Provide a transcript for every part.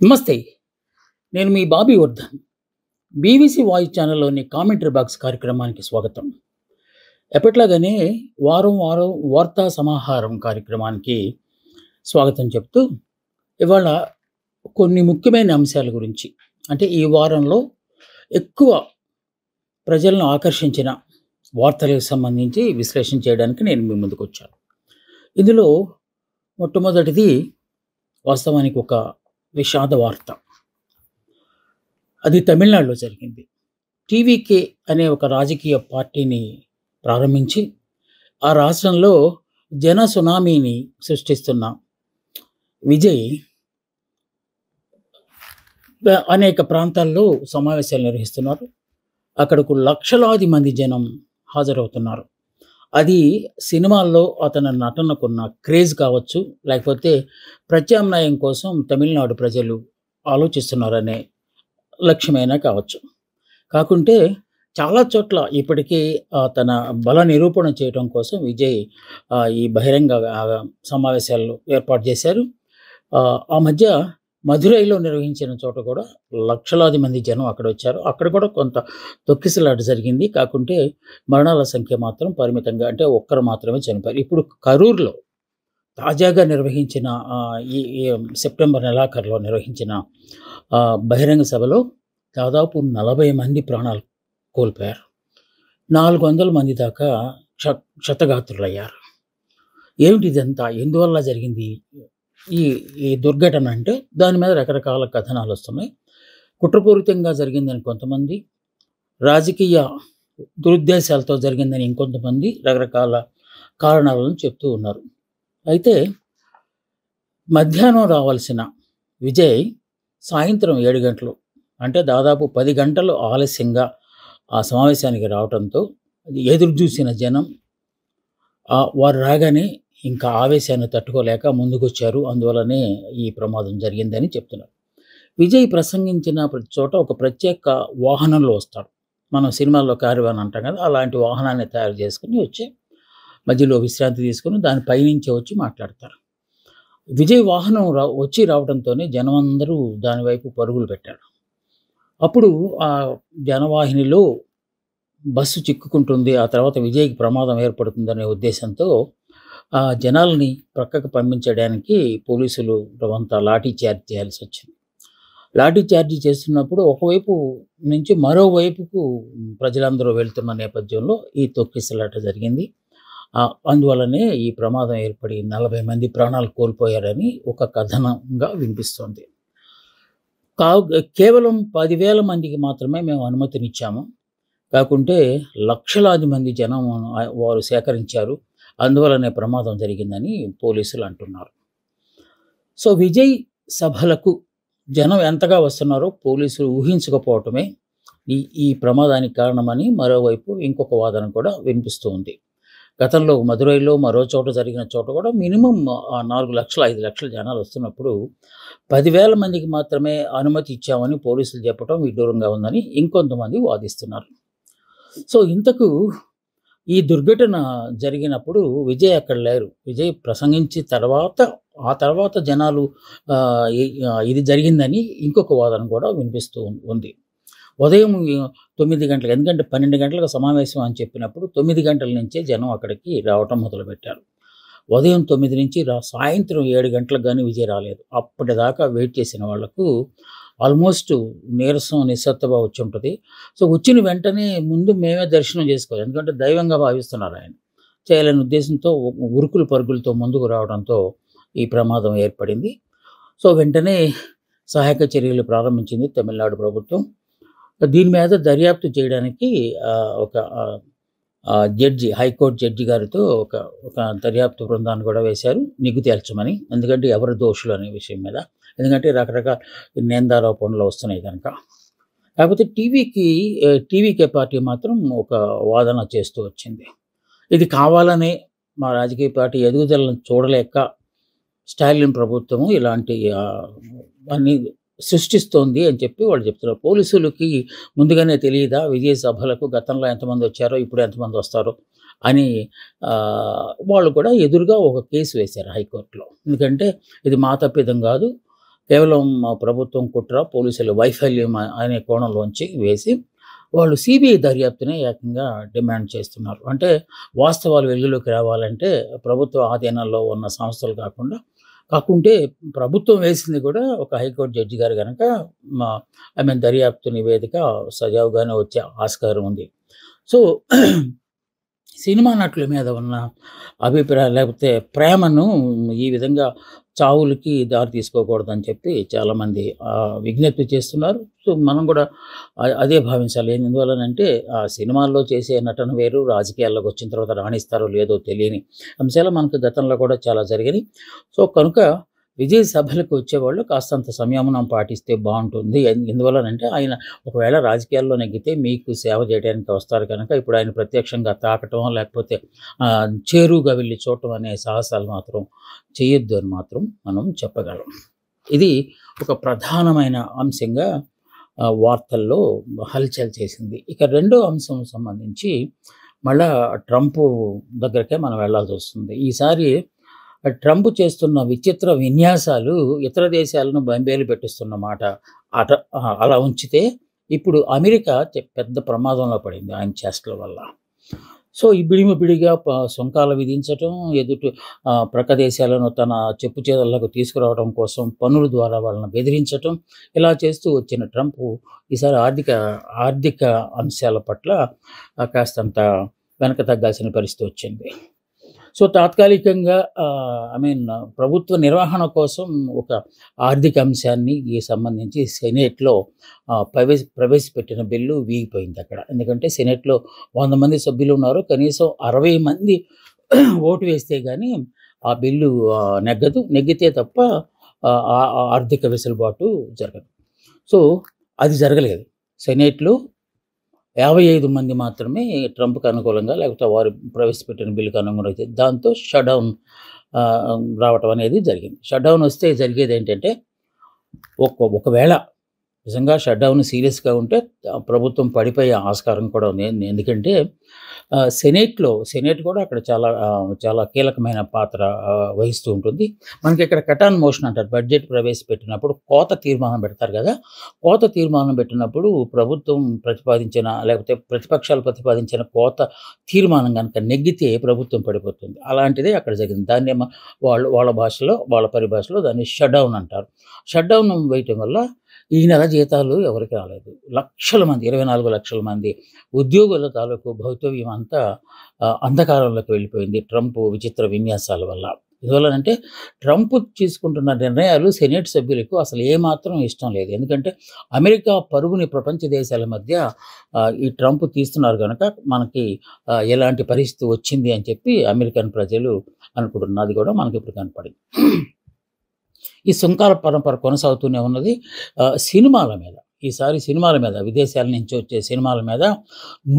నమస్తే. నేను మీ బాబీ వర్ధన్. బీబీసీ వాయిస్ ఛానల్‌లోని కామెంటరీ బాక్స్ కార్యక్రమానికి స్వాగతం. ఎప్పట్లాగానే వారం వారం వార్తా సమాహారం కార్యక్రమానికి స్వాగతం చెప్తూ, ఇవాళ కొన్ని ముఖ్యమైన అంశాల గురించి, అంటే ఈ వారంలో ఎక్కువ ప్రజలను ఆకర్షించిన వార్తలకు సంబంధించి విశ్లేషణ చేయడానికి నేను మీ ముందుకొచ్చాను. ఇందులో మొట్టమొదటిది వాస్తవానికి ఒక విషాద వార్త. అది తమిళనాడులో జరిగింది. టీవీకే అనే ఒక రాజకీయ పార్టీని ప్రారంభించి, ఆ రాష్ట్రంలో జన సునామీని సృష్టిస్తున్న విజయ్ అనేక ప్రాంతాల్లో సమావేశాలు నిర్వహిస్తున్నారు. అక్కడకు లక్షలాది మంది జనం హాజరవుతున్నారు. అది సినిమాల్లో అతని నటనకున్న క్రేజ్ కావచ్చు, లేకపోతే ప్రత్యామ్నాయం కోసం తమిళనాడు ప్రజలు ఆలోచిస్తున్నారనే లక్ష్యమైనా కావచ్చు. కాకుంటే చాలా చోట్ల ఇప్పటికీ తన బల నిరూపణ చేయడం కోసం విజయ్ ఈ బహిరంగ సమావేశాలు ఏర్పాటు చేశారు. ఆ మధ్య మధురైలో నిర్వహించిన చోట కూడా లక్షలాది మంది జనం అక్కడొచ్చారు. అక్కడ కూడా కొంత తొక్కిసలాట జరిగింది. కాకుంటే మరణాల సంఖ్య మాత్రం పరిమితంగా, అంటే ఒక్కరు మాత్రమే చనిపోయారు. ఇప్పుడు కరూర్‌లో తాజాగా నిర్వహించిన ఈ ఈ సెప్టెంబర్ నెలాఖరులో నిర్వహించిన బహిరంగ సభలో దాదాపు 40 మంది ప్రాణాలు కోల్పోయారు. 400 మంది దాకా క్షతగాత్రులయ్యారు. ఏమిటి ఇదంతా? ఎందువల్ల జరిగింది ఈ ఈ దుర్ఘటన అంటే, దాని మీద రకరకాల కథనాలు వస్తున్నాయి. కుట్రపూరితంగా జరిగిందని కొంతమంది, రాజకీయ దురుద్దేశాలతో జరిగిందని ఇంకొంతమంది రకరకాల కారణాలను చెప్తూ ఉన్నారు. అయితే మధ్యాహ్నం రావాల్సిన విజయ్ సాయంత్రం 7 గంటలు, అంటే దాదాపు 10 గంటలు ఆలస్యంగా ఆ సమావేశానికి రావడంతో ఎదురు చూసిన జనం వారు రాగానే ఇంకా ఆవేశాన్ని తట్టుకోలేక ముందుకొచ్చారు. అందువల్లనే ఈ ప్రమాదం జరిగిందని చెప్తున్నారు. విజయ్ ప్రసంగించిన ప్రతి చోట ఒక ప్రత్యేక వాహనంలో వస్తాడు. మనం సినిమాల్లో క్యారవాన్ అంటాం కదా, అలాంటి వాహనాన్ని తయారు చేసుకుని వచ్చి మధ్యలో విశ్రాంతి తీసుకొని దాని పైనుంచే వచ్చి మాట్లాడతారు. విజయ్ వాహనం రావడంతోనే జనం అందరూ దాని వైపు పరుగులు పెట్టారు. అప్పుడు ఆ జనవాహినిలో బస్సు చిక్కుకుంటుంది. ఆ తర్వాత విజయ్‌కి ప్రమాదం ఏర్పడుతుందనే ఉద్దేశంతో ఆ జనాల్ని ప్రక్కకు పంపించడానికి పోలీసులు అంతా లాఠీ చార్జ్ చేయాల్సొచ్చింది. లాఠీ చార్జ్ చేస్తున్నప్పుడు ఒకవైపు నుంచి మరోవైపుకు ప్రజలందరూ వెళ్తున్న నేపథ్యంలో ఈ తొక్కిసలాట జరిగింది. అందువల్లనే ఈ ప్రమాదం ఏర్పడి 40 మంది ప్రాణాలు కోల్పోయారని ఒక కథనంగా వినిపిస్తోంది. కేవలం 10,000 మందికి మాత్రమే మేము అనుమతినిచ్చాము. కాకుంటే లక్షలాది మంది జనం వారు సేకరించారు. అందువల్లనే ప్రమాదం జరిగిందని పోలీసులు అంటున్నారు. సో విజయ్ సభలకు జనం ఎంతగా వస్తున్నారో పోలీసులు ఊహించకపోవటమే ఈ ఈ ప్రమాదానికి కారణమని మరోవైపు ఇంకొక వాదన కూడా వినిపిస్తూ ఉంది. గతంలో మదురైలో మరో చోట జరిగిన చోట కూడా మినిమం 4 లక్షలు, 5 లక్షల జనాలు వస్తున్నప్పుడు 10,000 మందికి మాత్రమే అనుమతి ఇచ్చామని పోలీసులు చెప్పడం విడ్డూరంగా ఉందని ఇంకొంతమంది వాదిస్తున్నారు. సో ఇంతకు ఈ దుర్ఘటన జరిగినప్పుడు విజయ్ అక్కడ లేరు. విజయ్ ప్రసంగించి ఆ తర్వాత జనాలు ఇది జరిగిందని ఇంకొక వాదన కూడా వినిపిస్తూ ఉంది. ఉదయం 9 గంటలకు, ఎందుకంటే 12 గంటలకు సమావేశం అని చెప్పినప్పుడు 9 గంటల నుంచే జనం అక్కడికి రావటం మొదలుపెట్టారు. ఉదయం 9 నుంచి సాయంత్రం 7 గంటలకు గానీ విజయ్ రాలేదు. అప్పటిదాకా వెయిట్ చేసిన వాళ్లకు ఆల్మోస్ట్ నీరసం, నిస్సత్తువ వచ్చి ఉంటుంది. సో వచ్చిన వెంటనే ముందు మేమే దర్శనం చేసుకోవాలి, ఎందుకంటే దైవంగా భావిస్తున్నారు ఆయన. చేయాలనే ఉద్దేశంతో ఉరుకులు పరుగులతో ముందుకు రావడంతో ఈ ప్రమాదం ఏర్పడింది. సో వెంటనే సహాయక చర్యలు ప్రారంభించింది తమిళనాడు ప్రభుత్వం. దీని మీద దర్యాప్తు చేయడానికి ఒక జడ్జి, హైకోర్టు జడ్జి గారితో ఒక దర్యాప్తు బృందాన్ని కూడా వేశారు, నిగ్గు తేల్చమని. ఎందుకంటే ఎవరు దోషులు అనే విషయం మీద, ఎందుకంటే రకరకాల నిందారోపణలు వస్తున్నాయి కనుక. కాకపోతే టీవీకే పార్టీ మాత్రం ఒక వాదన చేస్తూ వచ్చింది. ఇది కావాలనే మా రాజకీయ పార్టీ ఎదుగుదలను చూడలేక స్టాలిన్ ప్రభుత్వము ఇలాంటి అన్నీ సృష్టిస్తోంది అని చెప్పి వాళ్ళు చెప్తున్నారు. పోలీసులకి ముందుగానే తెలియదా విజయ్ సభలకు గతంలో ఎంతమంది వచ్చారో ఇప్పుడు ఎంతమంది వస్తారో అని వాళ్ళు కూడా ఎదురుగా ఒక కేసు వేశారు హైకోర్టులో. ఎందుకంటే ఇది మా తప్పిదం కాదు, కేవలం ప్రభుత్వం కుట్ర, పోలీసుల వైఫల్యం అనే కోణంలోంచి వేసి వాళ్ళు సిబిఐ దర్యాప్తునే ఏకంగా డిమాండ్ చేస్తున్నారు. అంటే వాస్తవాలు వెలుగులోకి రావాలంటే ప్రభుత్వ ఆధీనంలో ఉన్న సంస్థలు కాకుంటే ప్రభుత్వం వేసింది కూడా ఒక హైకోర్టు జడ్జి గారు గనక మా దర్యాప్తు నివేదిక సజావుగానే వచ్చే ఆస్కారం ఉంది. సో సినిమా నటుల మీద ఉన్న అభిప్రాయం లేకపోతే ప్రేమను ఈ విధంగా చావులకి దారి తీసుకోకూడదని చెప్పి చాలామంది విజ్ఞప్తి చేస్తున్నారు. సో మనం కూడా అదే భావించాలి. ఎందువల్లనంటే సినిమాల్లో చేసే నటన వేరు, రాజకీయాల్లోకి వచ్చిన తర్వాత రాణిస్తారో లేదో తెలియని అంశాలు మనకు గతంలో కూడా చాలా జరిగినాయి. సో కనుక విజయ సభలకు వచ్చేవాళ్ళు కాస్తంత సంయమనం పాటిస్తే బాగుంటుంది. ఎందువల్లనంటే ఆయన ఒకవేళ రాజకీయాల్లో నెగ్గితే మీకు సేవ చేయడానికి వస్తారు కనుక ఇప్పుడు ఆయన ప్రత్యక్షంగా తాకటం లేకపోతే చేరువుగా వెళ్ళి చూడటం అనే సాహసాలు మాత్రం చేయొద్దు అని మాత్రం మనం చెప్పగలం. ఇది ఒక ప్రధానమైన అంశంగా వార్తల్లో హల్చల్ చేసింది. ఇక రెండో అంశం సంబంధించి మళ్ళా ట్రంప్ దగ్గరకే మనం వెళ్ళాల్సి వస్తుంది. ఈసారి ట్రంప్ చేస్తున్న విచిత్ర విన్యాసాలు ఇతర దేశాలను బెంబేలు పెట్టిస్తున్న మాట అలా ఉంచితే ఇప్పుడు అమెరికా పెద్ద ప్రమాదంలో పడింది ఆయన చేష్టల వల్ల. సో బిడిగా సుంకాలు విధించటం, ప్రక్క దేశాలను తన చెప్పు చేతులకు తీసుకురావడం కోసం పన్నుల ద్వారా వాళ్ళని బెదిరించటం, ఇలా చేస్తూ వచ్చిన ట్రంప్ ఈసారి ఆర్థిక అంశాల పట్ల కాస్తంత వెనక తగ్గాల్సిన పరిస్థితి వచ్చింది. సో తాత్కాలికంగా ప్రభుత్వ నిర్వహణ కోసం ఒక ఆర్థిక అంశాన్ని సంబంధించి సెనేట్లో ప్రవేశపెట్టిన బిల్లు వీగిపోయింది అక్కడ. ఎందుకంటే సెనేట్లో 100 మంది సభ్యులు ఉన్నారు, కనీసం 60 మంది ఓటు వేస్తే కానీ ఆ బిల్లు నెగ్గితే తప్ప ఆర్థిక వెసులుబాటు జరగదు. సో అది జరగలేదు. సెనేట్లో 55 మంది మాత్రమే ట్రంప్కి అనుకూలంగా లేకపోతే వారు ప్రవేశపెట్టిన బిల్లుకు అనుగుణంగా అయితే దాంతో షట్డౌన్ రావటం అనేది జరిగింది. షట్డౌన్ వస్తే జరిగేది ఏంటంటే ఒకవేళ నిజంగా షట్డౌన్ సీరియస్గా ఉంటే ప్రభుత్వం పడిపోయే ఆస్కారం కూడా ఉంది. ఎందుకంటే సెనేట్ కూడా అక్కడ చాలా కీలకమైన పాత్ర వహిస్తూ ఉంటుంది. మనకి ఇక్కడ కటాన్ మోషన్ అంటారు. బడ్జెట్ ప్రవేశపెట్టినప్పుడు కోత తీర్మానం పెడతారు కదా. కోత తీర్మానం పెట్టినప్పుడు ప్రభుత్వం ప్రతిపాదించిన లేకపోతే ప్రతిపక్షాలు ప్రతిపాదించిన కోత తీర్మానం కనుక నెగ్గితే ప్రభుత్వం పడిపోతుంది. అలాంటిదే అక్కడ జరిగింది. దాన్ని వాళ్ళ పరిభాషలో దాన్ని షట్డౌన్ అంటారు. షట్డౌన్ వేయటం వల్ల ఈ నెల జీతాలు ఎవరికి రాలేదు. లక్షల మంది 24 లక్షల మంది ఉద్యోగుల తాలూకు భౌతవ్యం అంతా అంధకారంలోకి వెళ్ళిపోయింది ట్రంప్ విచిత్ర విన్యాసాల వల్ల. ఎందువల్లనంటే ట్రంప్ తీసుకుంటున్న నిర్ణయాలు సెనేట్ సభ్యులకు అసలు ఏమాత్రం ఇష్టం లేదు. ఎందుకంటే అమెరికా పరుగుని ప్రపంచ దేశాల మధ్య ఈ ట్రంప్ తీస్తున్నారు కనుక మనకి ఎలాంటి పరిస్థితి వచ్చింది అని చెప్పి అమెరికన్ ప్రజలు అనుకుంటున్నారు. అది కూడా మనకి ఇప్పుడు కనపడింది. ఈ సుంకాల పరంపర కొనసాగుతూనే ఉన్నది. సినిమాల మీద ఈసారి విదేశాల నుంచి వచ్చే సినిమాల మీద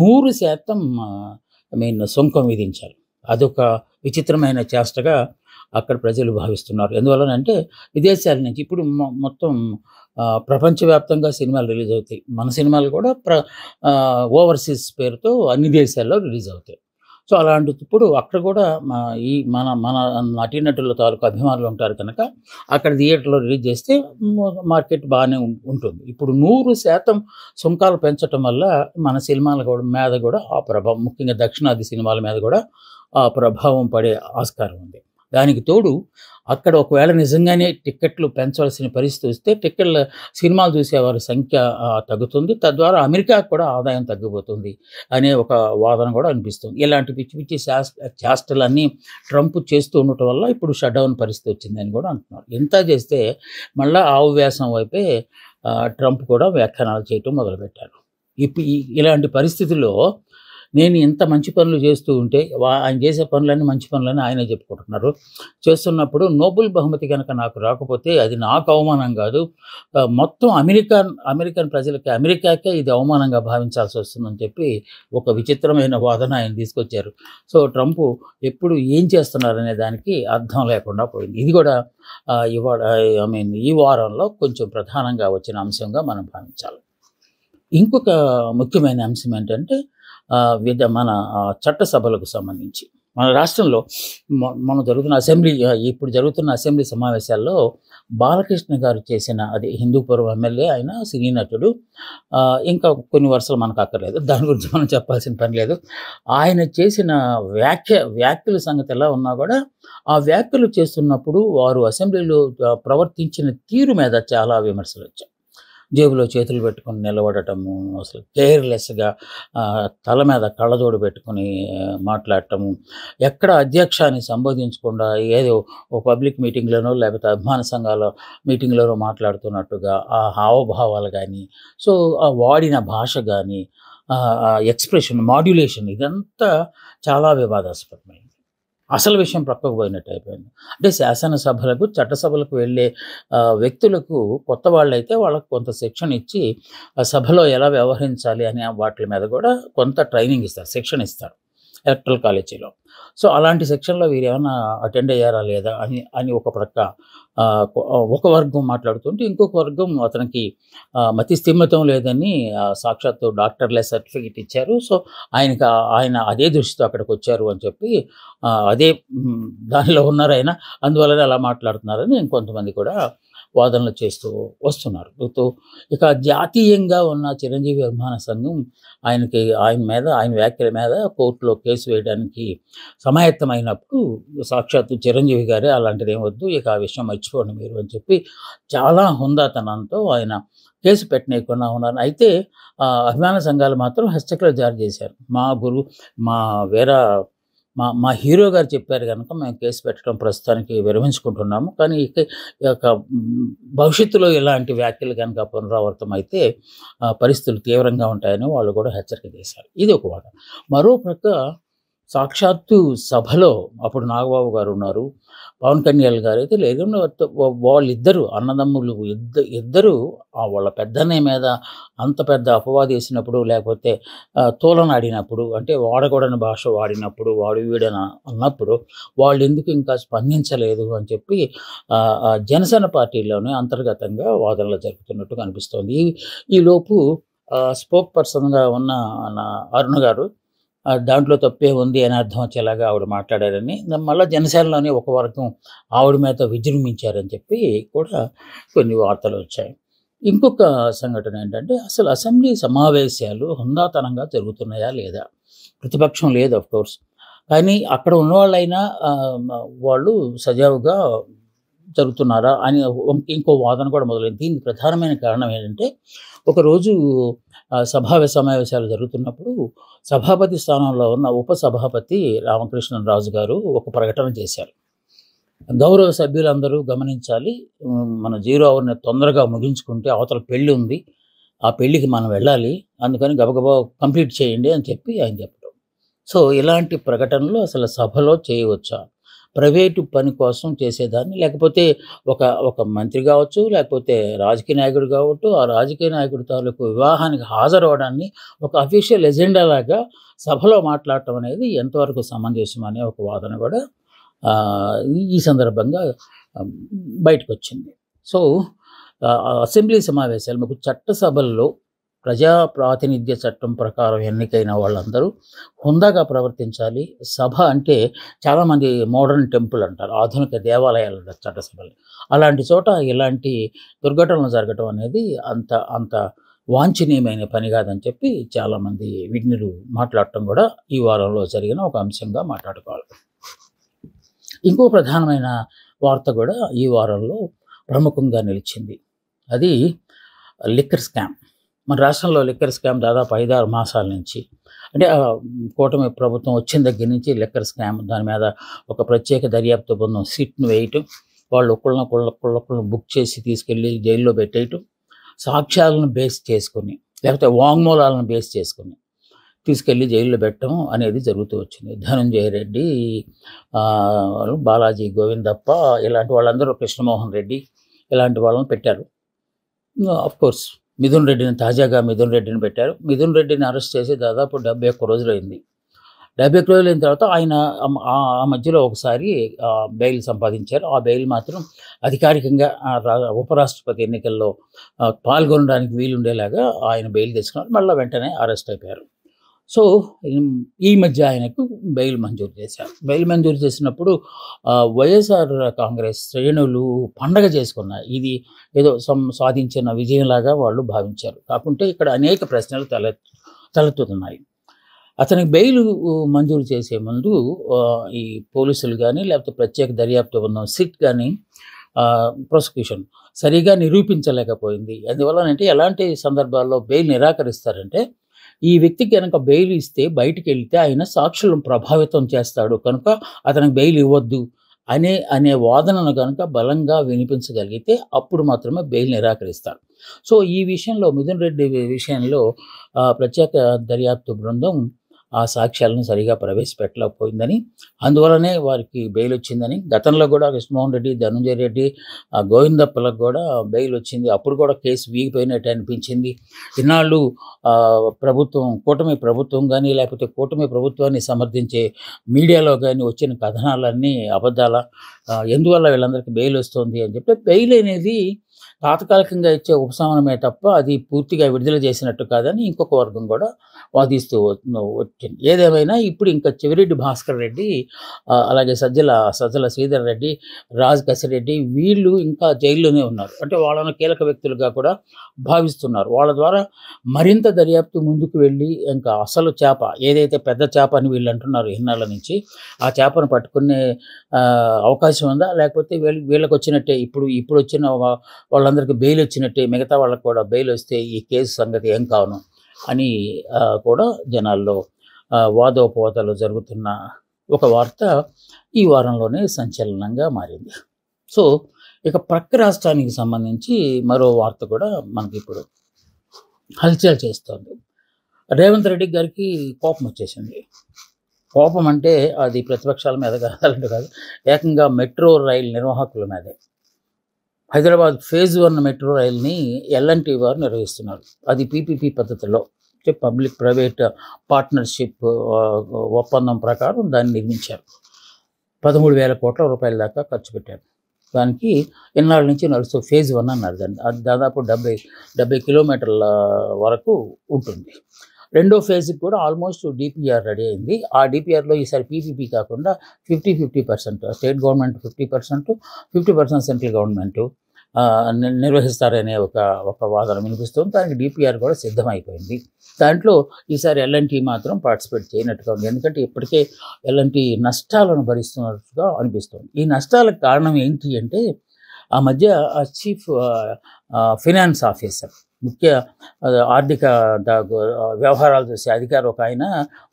100% సుంకం విధించారు. అదొక విచిత్రమైన చేష్టగా అక్కడ ప్రజలు భావిస్తున్నారు. ఎందువలనంటే విదేశాల నుంచి ఇప్పుడు మొత్తం ప్రపంచవ్యాప్తంగా సినిమాలు రిలీజ్ అవుతాయి. మన సినిమాలు కూడా ఓవర్సీస్ పేరుతో అన్ని దేశాల్లో రిలీజ్ అవుతాయి. సో అలాంటిప్పుడు అక్కడ కూడా మన నటీనటుల తాలూకు అభిమానులు ఉంటారు కనుక అక్కడ థియేటర్లో రిలీజ్ చేస్తే మార్కెట్ బాగానే ఉంటుంది. ఇప్పుడు 100% సుంకాలు పెంచడం వల్ల మన సినిమాల మీద కూడా ఆ ప్రభావం, ముఖ్యంగా దక్షిణాది సినిమాల మీద కూడా ఆ ప్రభావం పడే ఆస్కారం ఉంది. దానికి తోడు అక్కడ ఒకవేళ నిజంగానే టిక్కెట్లు పెంచవలసిన పరిస్థితి వస్తే సినిమాలు చూసేవారి సంఖ్య తగ్గుతుంది. తద్వారా అమెరికాకు కూడా ఆదాయం తగ్గిపోతుంది అనే ఒక వాదన కూడా అనిపిస్తుంది. ఇలాంటి పిచ్చి చేష్టలన్నీ ట్రంప్ చేస్తూ ఉండటం వల్ల ఇప్పుడు షట్డౌన్ పరిస్థితి వచ్చిందని కూడా అంటున్నారు. ఇంత చేస్తే మళ్ళీ ఆవు వ్యాసం వైపే ట్రంప్ కూడా వ్యాఖ్యానాలు చేయటం మొదలుపెట్టారు. ఇలాంటి పరిస్థితుల్లో నేను ఇంత మంచి పనులు చేస్తూ ఉంటే ఆయన చేసే పనులన్నీ మంచి పనులని ఆయనే చెప్పుకుంటున్నారు. చేస్తున్నప్పుడు నోబెల్ బహుమతి కనుక నాకు రాకపోతే అది నాకు అవమానం కాదు, మొత్తం అమెరికన్ ప్రజలకి, అమెరికాకే ఇది అవమానంగా భావించాల్సి వస్తుందని చెప్పి ఒక విచిత్రమైన వాదన ఆయన తీసుకొచ్చారు. సో ట్రంప్ ఎప్పుడు ఏం చేస్తున్నారనే దానికి అర్థం లేకుండా పోయింది. ఇది కూడా ఈ వారంలో కొంచెం ప్రధానంగా వచ్చిన అంశంగా మనం భావించాలి. ఇంకొక ముఖ్యమైన అంశం ఏంటంటే మన చట్టసభలకు సంబంధించి మన రాష్ట్రంలో ఇప్పుడు జరుగుతున్న అసెంబ్లీ సమావేశాల్లో బాలకృష్ణ గారు చేసిన, అది హిందూపురం ఎమ్మెల్యే, ఆయన సినీ నటుడు. ఇంకా కొన్ని వరుసలు మనకు అక్కర్లేదు, దాని గురించి మనం చెప్పాల్సిన పని లేదు. ఆయన చేసిన వ్యాఖ్యల సంగతి ఎలా ఉన్నా కూడా, ఆ వ్యాఖ్యలు చేస్తున్నప్పుడు వారు అసెంబ్లీలో ప్రవర్తించిన తీరు మీద చాలా విమర్శలు వచ్చాయి. జేబులో చేతులు పెట్టుకొని నిలబడటము, అసలు కేర్‌లెస్‌గా తల మీద కళ్ళజోడు పెట్టుకొని మాట్లాడటము, ఎక్కడ అధ్యక్షాన్ని సంబోధించకుండా ఏదో ఓ పబ్లిక్ మీటింగ్‌లోనో లేకపోతే అభిమాన సంఘాల మీటింగ్‌లోనో మాట్లాడుతున్నట్టుగా ఆ హావభావాలు గానీ, సో, ఆ వాడిన భాష గానీ, ఎక్స్‌ప్రెషన్, మాడ్యులేషన్ ఇదంతా చాలా వివాదాస్పదమైంది. అసలు విషయం పక్కకు పోయినట్టు అయిపోయింది. అంటే శాసనసభలకు, చట్టసభలకు వెళ్ళే వ్యక్తులకు, కొత్త వాళ్ళైతే వాళ్ళకి కొంత శిక్షణ ఇచ్చి, ఆ సభలో ఎలా వ్యవహరించాలి అనే వాటి మీద కూడా కొంత ట్రైనింగ్ ఇస్తారు, శిక్షణ ఇస్తారు ఎలక్ట్రల్ కాలేజీలో. సో, అలాంటి శిక్షణలో వీరేమన్నా అటెండ్ అయ్యారా లేదా అని అని ఒక ప్రక్క ఒక వర్గం మాట్లాడుతుంటే, ఇంకొక వర్గం అతనికి మతి స్థిమితం లేదని సాక్షాత్తు డాక్టర్లే సర్టిఫికేట్ ఇచ్చారు. సో, ఆయన అదే దృష్టితో అక్కడికొచ్చారు అని చెప్పి అదే దానిలో ఉన్నారాయన. అందువల్లనే అలా మాట్లాడుతున్నారని ఇంకొంతమంది కూడా వాదనలు చేస్తూ వస్తున్నారు. ఇక జాతీయంగా ఉన్న చిరంజీవి అభిమాన సంఘం ఆయన వ్యాఖ్యల మీద కోర్టులో కేసు వేయడానికి సమాయత్తమైనప్పుడు, సాక్షాత్తు చిరంజీవి గారే అలాంటిదేం వద్దు, ఇక ఆ విషయం మర్చిపోండి మీరు అని చెప్పి చాలా హుందాతనంతో ఆయన కేసు పెట్టనీయకుండా ఉన్నారు. అయితే అభిమాన సంఘాలు మాత్రం హెచ్చరికలు జారీ చేశారు. మా వేరే మా హీరో గారు చెప్పారు గనుక మేము కేసు పెట్టడం ప్రస్తుతానికి విరమించుకుంటున్నాము. కానీ భవిష్యత్తులో ఇలాంటి వ్యాఖ్యలు గనుక పునరావృతమైతే పరిస్థితులు తీవ్రంగా ఉంటాయని వాళ్ళు కూడా హెచ్చరిక చేశారు. ఇది ఒక వాదన. మరో ప్రక్క సాక్షాత్తు సభలో అప్పుడు నాగబాబు గారు ఉన్నారు, పవన్ కళ్యాణ్ గారు అయితే లేదు, వాళ్ళిద్దరూ అన్నదమ్ములు ఇద్దరు వాళ్ళ పెద్దన్నయ్య మీద అంత పెద్ద అపవాదు వేసినప్పుడు, లేకపోతే తూలనాడినప్పుడు, అంటే వాడకూడని భాష వాడినప్పుడు, వాడు వీడని అన్నప్పుడు వాళ్ళు ఎందుకు ఇంకా స్పందించలేదు అని చెప్పి జనసేన పార్టీలోనే అంతర్గతంగా వాదనలు జరుగుతున్నట్టు కనిపిస్తోంది. ఈలోపు స్పోక్ పర్సన్గా ఉన్న అరుణ గారు దాంట్లో తప్పే ఉంది అని అర్థం వచ్చేలాగా ఆవిడ మాట్లాడారని, మళ్ళీ జనసేనలోనే ఒక వర్గం ఆవిడ మీద విజృంభించారని చెప్పి కూడా కొన్ని వార్తలు వచ్చాయి. ఇంకొక సంఘటన ఏంటంటే, అసలు అసెంబ్లీ సమావేశాలు హుందాతనంగా జరుగుతున్నాయా లేదా? ప్రతిపక్షం లేదు అఫ్కోర్స్, కానీ అక్కడ ఉన్నవాళ్ళైనా వాళ్ళు సజావుగా జరుగుతున్నారా అని ఇంకో వాదన కూడా మొదలైంది. దీనికి ప్రధానమైన కారణం ఏంటంటే, ఒకరోజు సమావేశాలు జరుగుతున్నప్పుడు సభాపతి స్థానంలో ఉన్న ఉపసభాపతి రామకృష్ణరాజు గారు ఒక ప్రకటన చేశారు. గౌరవ సభ్యులందరూ గమనించాలి, మన 0 అవర్ని తొందరగా ముగించుకుంటే అవతల పెళ్ళి ఉంది, ఆ పెళ్ళికి మనం వెళ్ళాలి, అందుకని గబగబా కంప్లీట్ చేయండి అని చెప్పి ఆయన చెప్పడం. సో, ఇలాంటి ప్రకటనలు అసలు సభలో చేయవచ్చా? ప్రైవేటు పని కోసం చేసేదాన్ని, లేకపోతే ఒక మంత్రి కావచ్చు, లేకపోతే రాజకీయ నాయకుడు కావచ్చు, ఆ రాజకీయ నాయకుడి తాలూకు వివాహానికి హాజరవడాన్ని ఒక అఫీషియల్ ఎజెండా లాగా సభలో మాట్లాడటం అనేది ఎంతవరకు సమంజసం అనే ఒక వాదన కూడా ఈ సందర్భంగా బయటకొచ్చింది. సో, అసెంబ్లీ సమావేశాలు మీకు చట్టసభల్లో ప్రజా ప్రాతినిధ్య చట్టం ప్రకారం ఎన్నికైన వాళ్ళందరూ హుందాగా ప్రవర్తించాలి. సభ అంటే చాలామంది మోడర్న్ టెంపుల్ అంటారు, ఆధునిక దేవాలయాలు అంటారు చట్టసభలు. అలాంటి చోట ఇలాంటి దుర్ఘటనలు జరగటం అనేది అంత వాంఛనీయమైన పని కాదని చెప్పి చాలామంది విజ్ఞులు మాట్లాడటం కూడా ఈ వారంలో జరిగిన ఒక అంశంగా మాట్లాడుకోవాలి. ఇంకో ప్రధానమైన వార్త కూడా ఈ వారంలో ప్రముఖంగా నిలిచింది. అది లిక్కర్ స్కామ్. మన రాష్ట్రంలో లిక్కర్ స్కామ్ దాదాపు 5-6 మాసాల నుంచి, అంటే కూటమి ప్రభుత్వం వచ్చిన దగ్గర నుంచి లిక్కర్ స్కామ్ దాని మీద ఒక ప్రత్యేక దర్యాప్తు బృందం సిట్ను వేయటం, వాళ్ళు ఒకళ్ళను బుక్ చేసి తీసుకెళ్ళి జైల్లో పెట్టేయటం, సాక్ష్యాలను బేస్ చేసుకొని లేకపోతే వాంగ్మూలాలను బేస్ చేసుకొని తీసుకెళ్ళి జైల్లో పెట్టడం అనేది జరుగుతూ వచ్చింది. ధనంజయ రెడ్డి, బాలాజీ గోవిందప్ప, ఇలాంటి వాళ్ళందరూ, కృష్ణమోహన్ రెడ్డి, ఇలాంటి వాళ్ళని పెట్టారు. అఫ్కోర్స్ తాజాగా మిథున్ రెడ్డిని పెట్టారు. మిథున్ రెడ్డిని అరెస్ట్ చేసి దాదాపు 71 రోజులైంది. 71 రోజులైన తర్వాత ఆయన ఆ మధ్యలో ఒకసారి బెయిల్ సంపాదించారు. ఆ బెయిల్ మాత్రం అధికారికంగా ఉపరాష్ట్రపతి ఎన్నికల్లో పాల్గొనడానికి వీలుండేలాగా ఆయన బెయిల్ తెచ్చుకున్నారు. మళ్ళీ వెంటనే అరెస్ట్ అయిపోయారు. సో, ఈ మధ్య ఆయనకు బెయిల్ మంజూరు చేశారు. బెయిల్ మంజూరు చేసినప్పుడు వైఎస్ఆర్ కాంగ్రెస్ శ్రేణులు పండగ చేసుకున్నారు. ఇది ఏదో సాధించిన విజయంలాగా వాళ్ళు భావించారు. కాకుంటే ఇక్కడ అనేక ప్రశ్నలు తలెత్తుతున్నాయి. అతనికి బెయిల్ మంజూరు చేసే ముందు ఈ పోలీసులు గానీ, లేకపోతే ప్రత్యేక దర్యాప్తు బృందం సిట్ గానీ ప్రాసిక్యూషన్ సరిగ్గా నిరూపించలేకపోయింది. అందువల్లనంటే ఎలాంటి సందర్భాల్లో బెయిల్ నిరాకరిస్తారంటే, ఈ వ్యక్తికి గనక బెయిల్ ఇస్తే బయటికెళ్తే ఆయన సాక్షులను ప్రభావితం చేస్తాడు కనుక అతనికి బెయిల్ ఇవ్వద్దు అనే వాదనను గనక బలంగా వినిపించగలిగితే అప్పుడు మాత్రమే బెయిల్ నిరాకరిస్తారు. సో, ఈ విషయంలో మిథున్ రెడ్డి విషయంలో ప్రత్యేక దర్యాప్తు బృందం ఆ సాక్ష్యాలను సరిగా ప్రవేశపెట్టలేకపోయిందని, అందువలనే వారికి బెయిల్ వచ్చిందని, గతంలో కూడా కృష్ణమోహన్ రెడ్డి, ధనంజయ రెడ్డి, గోవిందప్పలకు కూడా బెయిల్ వచ్చింది. అప్పుడు కూడా కేసు వీగిపోయినట్టు అనిపించింది. ఇన్నాళ్ళు కూటమి ప్రభుత్వం కానీ, లేకపోతే కూటమి ప్రభుత్వాన్ని సమర్థించే మీడియాలో కానీ వచ్చిన కథనాలన్నీ అబద్ధాల, ఎందువల్ల వీళ్ళందరికీ బెయిల్ వస్తుంది అని చెప్పి, బెయిల్ అనేది తాత్కాలికంగా ఇచ్చే ఉపశమనమే తప్ప అది పూర్తిగా విడుదల చేసినట్టు కాదని ఇంకొక వర్గం కూడా వాదిస్తూ వచ్చింది. ఏదేమైనా ఇప్పుడు ఇంకా చెవిరెడ్డి భాస్కర్ రెడ్డి, అలాగే సజ్జల శ్రీధర్ రెడ్డి, రాజ్ కసిరెడ్డి వీళ్ళు ఇంకా జైల్లోనే ఉన్నారు. అంటే వాళ్ళను కీలక వ్యక్తులుగా కూడా భావిస్తున్నారు. వాళ్ళ ద్వారా మరింత దర్యాప్తు ముందుకు వెళ్ళి ఇంకా అసలు చేప ఏదైతే పెద్ద చేప అని వీళ్ళు అంటున్నారు ఇన్నాళ్ళ నుంచి, ఆ చేపను పట్టుకునే అవకాశం ఉందా, లేకపోతే వీళ్ళకి వచ్చినట్టే ఇప్పుడు వచ్చిన వాళ్ళందరికీ బెయిల్ వచ్చినట్టే మిగతా వాళ్ళకి కూడా బెయిల్ వస్తే ఈ కేసు సంగతి ఏం కావును అని కూడా జనాల్లో వాదోపవాదాలు జరుగుతున్న ఒక వార్త ఈ వారంలోనే సంచలనంగా మారింది. సో, ఇక ప్రక్క రాష్ట్రానికి సంబంధించి మరో వార్త కూడా మనకి ఇప్పుడు హల్చల్ చేస్తోంది. రేవంత్ రెడ్డి గారికి కోపం వచ్చేసింది. కోపం అంటే అది ప్రతిపక్షాల మీద కాదు, ఏకంగా మెట్రో రైల్ నిర్వాహకుల మీదే. హైదరాబాద్ ఫేజ్ 1 మెట్రో రైల్ని ఎల్ఎన్టీ వారు నిర్వహిస్తున్నారు. అది పీపీపీ పద్ధతిలో, అంటే పబ్లిక్ ప్రైవేట్ పార్ట్నర్షిప్ ఒప్పందం ప్రకారం దాన్ని నిర్మించారు. 13,000 కోట్ల రూపాయల దాకా ఖర్చు పెట్టారు. దానికి ఇన్నాళ్ళ నుంచి నడుస్తూ ఫేజ్ 1 అన్నారు దాన్ని. అది దాదాపు 70 కిలోమీటర్ల వరకు ఉంటుంది. రెండో ఫేజ్కి కూడా ఆల్మోస్ట్ డిపిఆర్ రెడీ అయింది. ఆ డిపిఆర్లో ఈసారి పీపీపీ కాకుండా 50% స్టేట్ గవర్నమెంట్ 50%, 50% సెంట్రల్ గవర్నమెంట్ నిర్వహిస్తారనే ఒక వాదన వినిపిస్తుంది. దానికి డిపిఆర్ కూడా సిద్ధమైపోయింది. దాంట్లో ఈసారి ఎల్ఎన్టీ మాత్రం పార్టిసిపేట్ చేయనట్టుగా ఉంది. ఎందుకంటే ఇప్పటికే ఎల్ఎన్టీ నష్టాలను భరిస్తున్నట్టుగా అనిపిస్తుంది. ఈ నష్టాలకు కారణం ఏంటి అంటే, ఆ మధ్య చీఫ్ ఫినాన్స్ ఆఫీసర్, ముఖ్య ఆర్థిక వ్యవహారాలు చూసే అధికారి ఒక ఆయన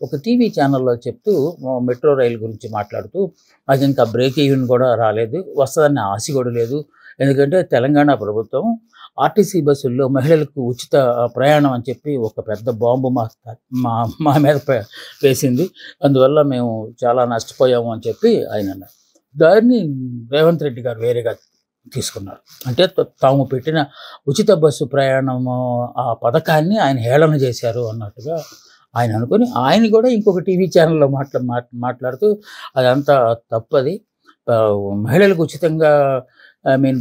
ఒక టీవీ ఛానల్లో చెప్తూ మెట్రో రైలు గురించి మాట్లాడుతూ, అది ఇంకా బ్రేక్ ఈవెన్ కూడా రాలేదు, వస్తుందన్న ఆశ కూడా లేదు. ఎందుకంటే తెలంగాణ ప్రభుత్వం ఆర్టీసీ బస్సుల్లో మహిళలకు ఉచిత ప్రయాణం అని చెప్పి ఒక పెద్ద బాంబు మా మీద వేసింది. అందువల్ల మేము చాలా నష్టపోయాము అని చెప్పి ఆయన అన్నారు. దాన్ని రేవంత్ రెడ్డి గారు వేరేగా తీసుకున్నారు. అంటే తాము పెట్టిన ఉచిత బస్సు ప్రయాణము ఆ పథకాన్ని ఆయన హేళన చేశారు అన్నట్టుగా ఆయన అనుకుని, ఆయన కూడా ఇంకొక టీవీ ఛానల్లో మాట్లాడుతూ అదంతా తప్పది, మహిళలకు ఉచితంగా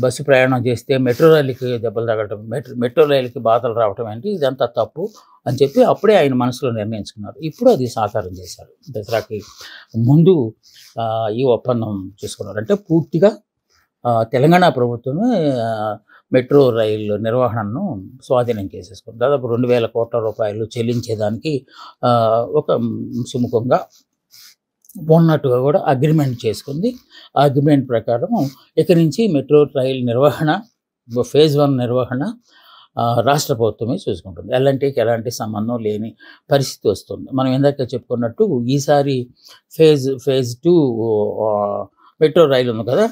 బస్సు ప్రయాణం చేస్తే మెట్రో రైలుకి దెబ్బలు తగలటం, మెట్రో రైలుకి బాధలు రావటం ఏంటి, ఇదంతా తప్పు అని చెప్పి అప్పుడే ఆయన మనసులో నిర్ణయించుకున్నారు. ఇప్పుడు అది సాకారం చేశారు. దసరాకి ముందు ఈ ఒప్పందం చేసుకున్నారు. అంటే పూర్తిగా తెలంగాణ ప్రభుత్వమే మెట్రో రైలు నిర్వహణను స్వాధీనం చేసేసుకుంది. దాదాపు 2,000 కోట్ల రూపాయలు చెల్లించేదానికి ఒక సుముఖంగా ఉన్నట్టుగా కూడా అగ్రిమెంట్ చేసుకుంది. ఆ అగ్రిమెంట్ ప్రకారం ఇక నుంచి మెట్రో రైల్ నిర్వహణ, ఫేజ్ 1 నిర్వహణ రాష్ట్ర ప్రభుత్వమే చూసుకుంటుంది. ఎల్ఎన్టీకి ఎలాంటి సంబంధం లేని పరిస్థితి వస్తుంది. మనం ఇందాక చెప్పుకున్నట్టు ఈసారి ఫేజ్ 2 మెట్రో రైలు ఉంది కదా,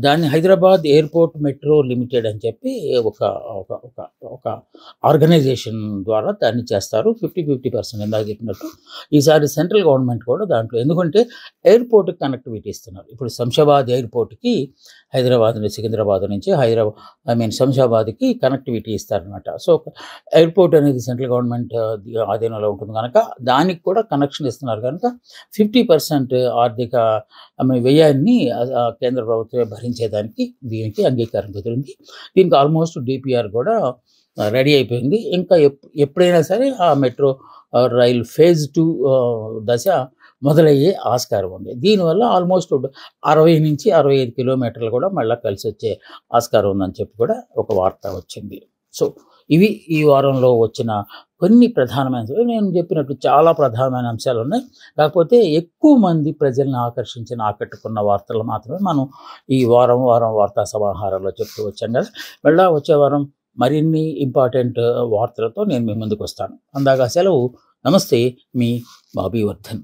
దాన్ని హైదరాబాద్ ఎయిర్పోర్ట్ మెట్రో లిమిటెడ్ అని చెప్పి ఒక ఆర్గనైజేషన్ ద్వారా దాన్ని చేస్తారు. 50% ఇందాక చెప్పినట్టు ఈసారి సెంట్రల్ గవర్నమెంట్ కూడా దాంట్లో, ఎందుకంటే ఎయిర్పోర్ట్కి కనెక్టివిటీ ఇస్తున్నారు. ఇప్పుడు శంషాబాద్ ఎయిర్పోర్ట్కి హైదరాబాద్ నుంచి, సికింద్రాబాద్ నుంచి శంషాబాద్కి కనెక్టివిటీ ఇస్తారనమాట. సో ఎయిర్పోర్ట్ అనేది సెంట్రల్ గవర్నమెంట్ ఆధీనంలో ఉంటుంది కనుక దానికి కూడా కనెక్షన్ ఇస్తున్నారు కనుక 50% ఆర్థిక వ్యయాన్ని కేంద్ర ప్రభుత్వమే భరించేదానికి దీనికి అంగీకారం కుదిరింది. దీనికి ఆల్మోస్ట్ డిపిఆర్ కూడా రెడీ అయిపోయింది. ఇంకా ఎప్పుడైనా సరే ఆ మెట్రో రైల్ ఫేజ్ 2 దశ మొదలయ్యే ఆస్కారం ఉంది. దీనివల్ల ఆల్మోస్ట్ 60-65 కిలోమీటర్లు కూడా మళ్ళా కలిసొచ్చే ఆస్కారం ఉందని చెప్పి కూడా ఒక వార్త వచ్చింది. సో, ఇవి ఈ వారంలో వచ్చిన కొన్ని ప్రధానమైన అంశాలు. నేను చెప్పినట్టు చాలా ప్రధానమైన అంశాలున్నాయి. కాకపోతే ఎక్కువ మంది ప్రజల్ని ఆకట్టుకున్న వార్తలు మాత్రమే మనం ఈ వారం వార్తా సమాహారంలో చెప్తూ వచ్చాం కదా! మళ్ళా వచ్చే వారం మరిన్ని ఇంపార్టెంట్ వార్తలతో నేను మీ ముందుకొస్తాను. అందాక సెలవు. నమస్తే. మీ బాబీ వర్ధన్.